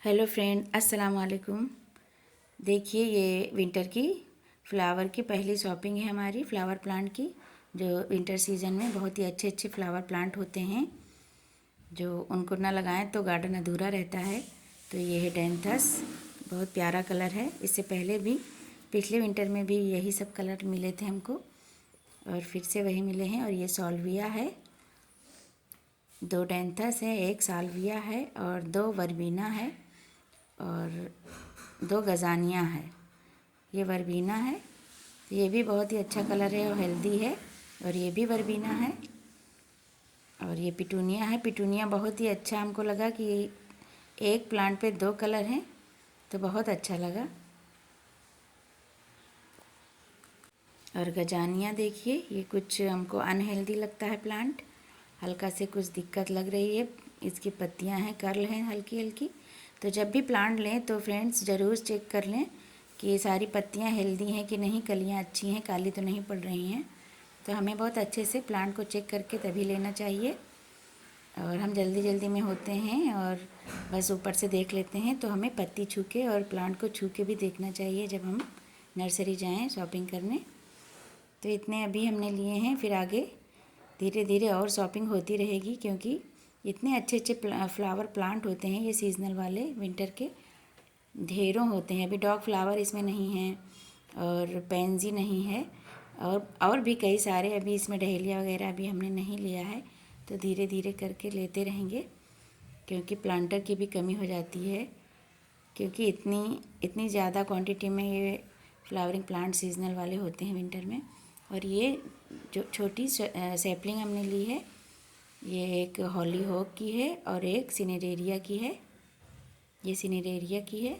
Hello friend, अस्सलाम वालेकुम। देखिए, ये विंटर की फ्लावर की पहली शॉपिंग है हमारी फ्लावर प्लांट की। जो विंटर सीजन में बहुत ही अच्छे अच्छे फ्लावर प्लांट होते हैं, जो उनको ना लगाएं तो गार्डन अधूरा रहता है। तो ये है डेंथस, बहुत प्यारा कलर है। इससे पहले भी पिछले विंटर में भी यही सब कलर मिले थे हमको, और फिर से वही मिले हैं। और ये सॉल्विया है, 2 डेंथस है, 1 साल्विया है और 2 वर्बीना है और 2 गजानिया है। ये वर्बीना है, ये भी बहुत ही अच्छा कलर है और हेल्दी है। और ये भी वर्बीना है। और ये पिटूनिया है। पिटूनिया बहुत ही अच्छा हमको लगा कि एक प्लांट पे 2 कलर हैं, तो बहुत अच्छा लगा। और गजानिया देखिए, ये कुछ हमको अनहेल्दी लगता है प्लांट, हल्का से कुछ दिक्कत लग रही है। इसकी पत्तियां हैं, कर्ल हैं हल्की हल्की। तो जब भी प्लांट लें तो फ्रेंड्स ज़रूर चेक कर लें कि ये सारी पत्तियां हेल्दी हैं कि नहीं, कलियां अच्छी हैं, काली तो नहीं पड़ रही हैं। तो हमें बहुत अच्छे से प्लांट को चेक करके तभी लेना चाहिए। और हम जल्दी जल्दी में होते हैं और बस ऊपर से देख लेते हैं, तो हमें पत्ती छू के और प्लांट को छू के भी देखना चाहिए जब हम नर्सरी जाएँ शॉपिंग करने। तो इतने अभी हमने लिए हैं, फिर आगे धीरे धीरे और शॉपिंग होती रहेगी, क्योंकि इतने अच्छे अच्छे फ्लावर प्लांट होते हैं ये सीज़नल वाले, विंटर के ढेरों होते हैं। अभी डॉग फ्लावर इसमें नहीं है और पेंजी नहीं है, और भी कई सारे। अभी इसमें डहेलिया वगैरह अभी हमने नहीं लिया है, तो धीरे धीरे करके लेते रहेंगे, क्योंकि प्लांटर की भी कमी हो जाती है। क्योंकि इतनी इतनी ज़्यादा क्वांटिटी में ये फ्लावरिंग प्लांट सीजनल वाले होते हैं विंटर में। और ये जो छोटी सैपलिंग हमने ली है, ये एक हॉली होक की है और एक सिनेरेरिया की है। ये सिनेरेरिया की है,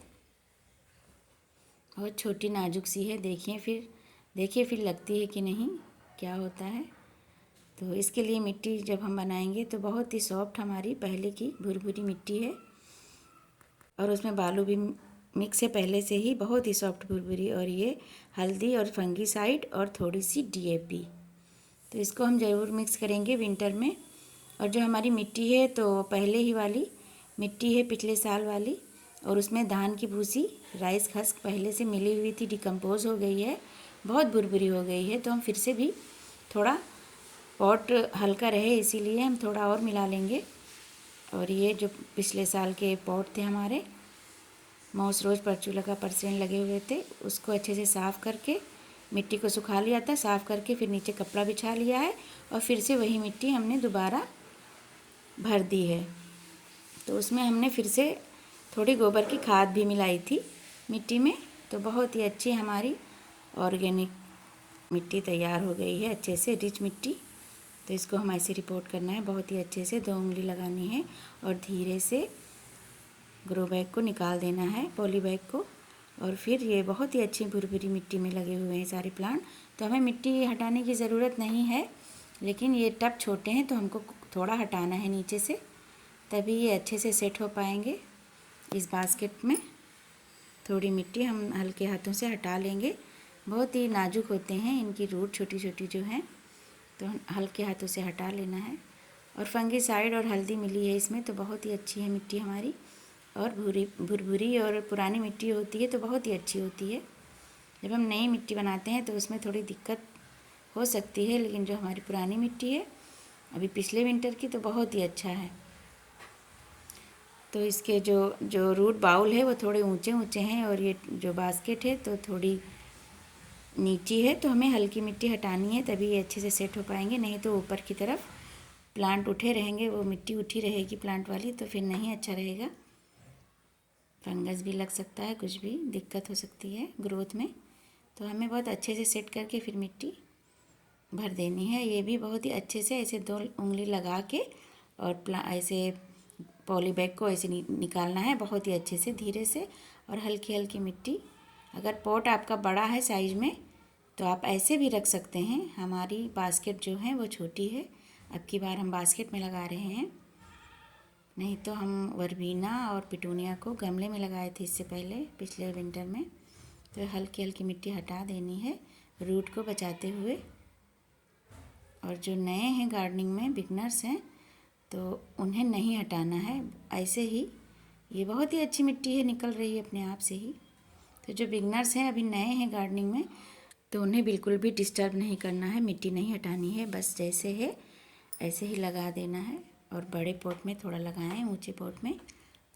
बहुत छोटी नाजुक सी है। देखिए फिर लगती है कि नहीं, क्या होता है। तो इसके लिए मिट्टी जब हम बनाएंगे तो बहुत ही सॉफ्ट हमारी पहले की भुरभुरी मिट्टी है, और उसमें बालू भी मिक्स है पहले से ही, बहुत ही सॉफ्ट भुरभुरी। और ये हल्दी और फंगीसाइड और थोड़ी सी डीएपी, तो इसको हम ज़रूर मिक्स करेंगे विंटर में। और जो हमारी मिट्टी है तो पहले ही वाली मिट्टी है, पिछले साल वाली, और उसमें धान की भूसी, राइस हस्क पहले से मिली हुई थी, डिकम्पोज हो गई है, बहुत भुरभुरी हो गई है। तो हम फिर से भी थोड़ा, पॉट हल्का रहे इसीलिए हम थोड़ा और मिला लेंगे। और ये जो पिछले साल के पॉट थे हमारे, मॉस रोज परचूला का परसेंट लगे हुए थे, उसको अच्छे से साफ़ करके मिट्टी को सुखा लिया था, साफ़ करके फिर नीचे कपड़ा बिछा लिया है, और फिर से वही मिट्टी हमने दोबारा भर दी है। तो उसमें हमने फिर से थोड़ी गोबर की खाद भी मिलाई थी मिट्टी में। तो बहुत ही अच्छी हमारी ऑर्गेनिक मिट्टी तैयार हो गई है, अच्छे से रिच मिट्टी। तो इसको हम ऐसे रिपोर्ट करना है, बहुत ही अच्छे से 2 उंगली लगानी है और धीरे से ग्रो बैग को निकाल देना है, पॉली बैग को। और फिर ये बहुत ही अच्छी भुरभुरी मिट्टी में लगे हुए हैं सारे प्लांट। तो हमें मिट्टी हटाने की ज़रूरत नहीं है, लेकिन ये टब छोटे हैं तो हमको थोड़ा हटाना है नीचे से, तभी ये अच्छे से सेट हो पाएंगे। इस बास्केट में थोड़ी मिट्टी हम हल्के हाथों से हटा लेंगे, बहुत ही नाजुक होते हैं इनकी रूट, छोटी छोटी जो हैं, तो हल्के हाथों से हटा लेना है। और फंगीसाइड और हल्दी मिली है इसमें, तो बहुत ही अच्छी है मिट्टी हमारी। और भुरभुरी और पुरानी मिट्टी होती है तो बहुत ही अच्छी होती है। जब हम नई मिट्टी बनाते हैं तो उसमें थोड़ी दिक्कत हो सकती है, लेकिन जो हमारी पुरानी मिट्टी है अभी पिछले विंटर की, तो बहुत ही अच्छा है। तो इसके जो जो रूट बाउल है वो थोड़े ऊंचे ऊंचे हैं, और ये जो बास्केट है तो थोड़ी नीची है, तो हमें हल्की मिट्टी हटानी है, तभी ये अच्छे से सेट हो पाएंगे। नहीं तो ऊपर की तरफ प्लांट उठे रहेंगे, वो मिट्टी उठी रहेगी प्लांट वाली, तो फिर नहीं अच्छा रहेगा, फंगस भी लग सकता है, कुछ भी दिक्कत हो सकती है ग्रोथ में। तो हमें बहुत अच्छे से सेट करके फिर मिट्टी भर देनी है। ये भी बहुत ही अच्छे से ऐसे 2 उंगली लगा के और ऐसे पॉली बैग को ऐसे निकालना है, बहुत ही अच्छे से धीरे से, और हल्की हल्की मिट्टी। अगर पॉट आपका बड़ा है साइज में तो आप ऐसे भी रख सकते हैं। हमारी बास्केट जो है वो छोटी है, अब की बार हम बास्केट में लगा रहे हैं, नहीं तो हम वर्बीना और पिटूनिया को गमले में लगाए थे इससे पहले, पिछले विंटर में। तो हल्की हल्की मिट्टी हटा देनी है रूट को बचाते हुए। और जो नए हैं गार्डनिंग में, बिगनर्स हैं, तो उन्हें नहीं हटाना है, ऐसे ही ये बहुत ही अच्छी मिट्टी है, निकल रही है अपने आप से ही। तो जो बिगनर्स हैं, अभी नए हैं गार्डनिंग में, तो उन्हें बिल्कुल भी डिस्टर्ब नहीं करना है, मिट्टी नहीं हटानी है, बस जैसे है ऐसे ही लगा देना है। और बड़े पॉट में थोड़ा लगाएं, ऊंचे पॉट में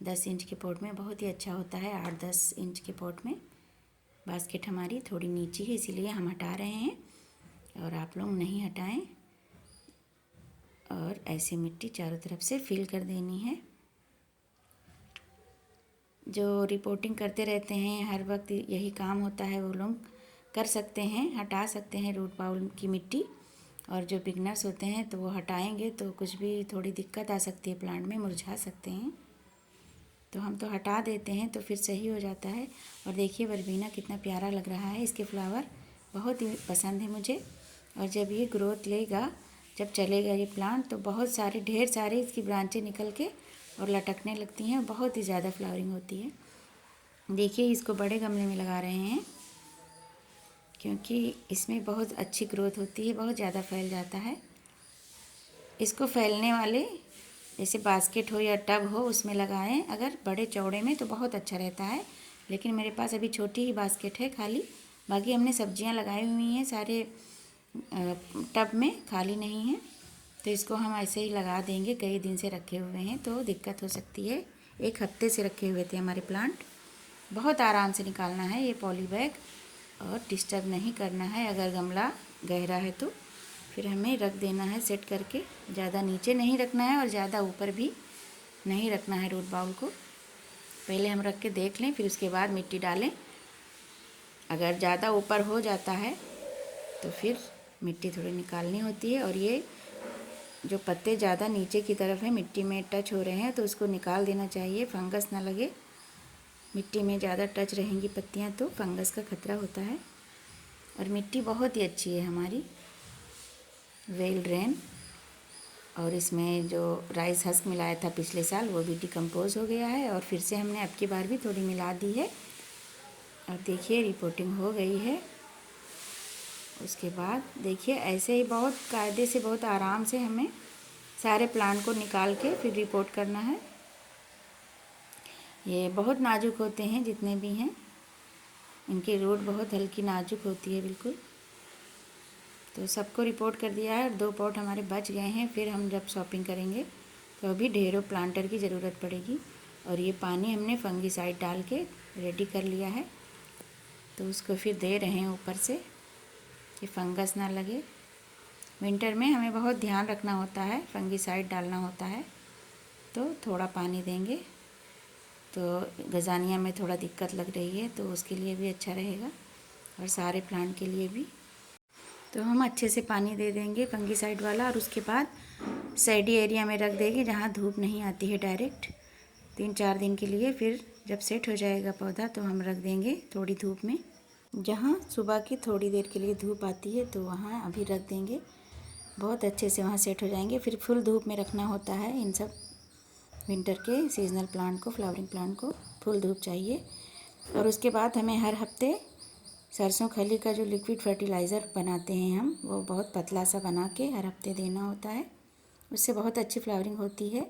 10 इंच के पॉट में बहुत ही अच्छा होता है। 8-10 इंच के पॉट में बास्केट हमारी थोड़ी नीची है, इसीलिए हम हटा रहे हैं और आप लोग नहीं हटाएं। और ऐसे मिट्टी चारों तरफ से फिल कर देनी है। जो रिपोर्टिंग करते रहते हैं हर वक्त यही काम होता है, वो लोग कर सकते हैं, हटा सकते हैं रूट बाउल की मिट्टी। और जो बिगनर्स होते हैं तो वो हटाएंगे तो कुछ भी थोड़ी दिक्कत आ सकती है, प्लांट में मुरझा सकते हैं। तो हम तो हटा देते हैं तो फिर सही हो जाता है। और देखिए वर्बेना कितना प्यारा लग रहा है, इसके फ्लावर बहुत ही पसंद है मुझे। और जब ये ग्रोथ लेगा, जब चलेगा ये प्लांट, तो बहुत सारे ढेर सारे इसकी ब्रांचें निकल के और लटकने लगती हैं और बहुत ही ज़्यादा फ्लावरिंग होती है। देखिए इसको बड़े गमले में लगा रहे हैं क्योंकि इसमें बहुत अच्छी ग्रोथ होती है, बहुत ज़्यादा फैल जाता है। इसको फैलने वाले जैसे बास्केट हो या टब हो उसमें लगाएं, अगर बड़े चौड़े में तो बहुत अच्छा रहता है। लेकिन मेरे पास अभी छोटी ही बास्केट है खाली, बाकी हमने सब्जियां लगाई हुई हैं सारे टब में, खाली नहीं है। तो इसको हम ऐसे ही लगा देंगे, कई दिन से रखे हुए हैं तो दिक्कत हो सकती है। 1 हफ्ते से रखे हुए थे हमारे प्लांट। बहुत आराम से निकालना है ये पॉली बैग और डिस्टर्ब नहीं करना है। अगर गमला गहरा है तो फिर हमें रख देना है सेट करके, ज़्यादा नीचे नहीं रखना है और ज़्यादा ऊपर भी नहीं रखना है रूट बाउल को। पहले हम रख के देख लें, फिर उसके बाद मिट्टी डालें। अगर ज़्यादा ऊपर हो जाता है तो फिर मिट्टी थोड़ी निकालनी होती है। और ये जो पत्ते ज़्यादा नीचे की तरफ है, मिट्टी में टच हो रहे हैं, तो उसको निकाल देना चाहिए, फंगस ना लगे। मिट्टी में ज़्यादा टच रहेंगी पत्तियाँ तो फंगस का खतरा होता है। और मिट्टी बहुत ही अच्छी है हमारी, वेल ड्रेन। और इसमें जो राइस हस्क मिलाया था पिछले साल वो भी डिकम्पोज हो गया है और फिर से हमने अब की बार भी थोड़ी मिला दी है। और देखिए रिपोर्टिंग हो गई है। उसके बाद देखिए ऐसे ही बहुत कायदे से, बहुत आराम से हमें सारे प्लांट को निकाल के फिर रिपोर्ट करना है। ये बहुत नाजुक होते हैं जितने भी हैं, इनकी रूट बहुत हल्की नाजुक होती है बिल्कुल। तो सबको रिपोर्ट कर दिया है और 2 पॉट हमारे बच गए हैं। फिर हम जब शॉपिंग करेंगे तो अभी ढेरों प्लांटर की ज़रूरत पड़ेगी। और ये पानी हमने फंगीसाइड डाल के रेडी कर लिया है, तो उसको फिर दे रहे हैं ऊपर से कि फंगस ना लगे। विंटर में हमें बहुत ध्यान रखना होता है, फंगीसाइड डालना होता है। तो थोड़ा पानी देंगे, तो गजानिया में थोड़ा दिक्कत लग रही है तो उसके लिए भी अच्छा रहेगा और सारे प्लांट के लिए भी। तो हम अच्छे से पानी दे देंगे फंगीसाइड वाला और उसके बाद सैडी एरिया में रख देंगे जहाँ धूप नहीं आती है डायरेक्ट, 3-4 दिन के लिए। फिर जब सेट हो जाएगा पौधा तो हम रख देंगे थोड़ी धूप में, जहाँ सुबह की थोड़ी देर के लिए धूप आती है तो वहाँ अभी रख देंगे, बहुत अच्छे से वहाँ सेट हो जाएंगे। फिर फुल धूप में रखना होता है इन सब विंटर के सीजनल प्लांट को, फ्लावरिंग प्लांट को फुल धूप चाहिए। और उसके बाद हमें हर हफ्ते सरसों खली का जो लिक्विड फर्टिलाइज़र बनाते हैं हम, वो बहुत पतला सा बना के हर हफ्ते देना होता है, उससे बहुत अच्छी फ्लावरिंग होती है।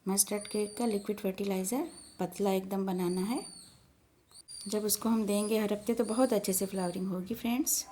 मस्टर्ड केक का लिक्विड फर्टिलाइज़र पतला एकदम बनाना है, जब उसको हम देंगे हर हफ्ते तो बहुत अच्छे से फ्लावरिंग होगी फ्रेंड्स।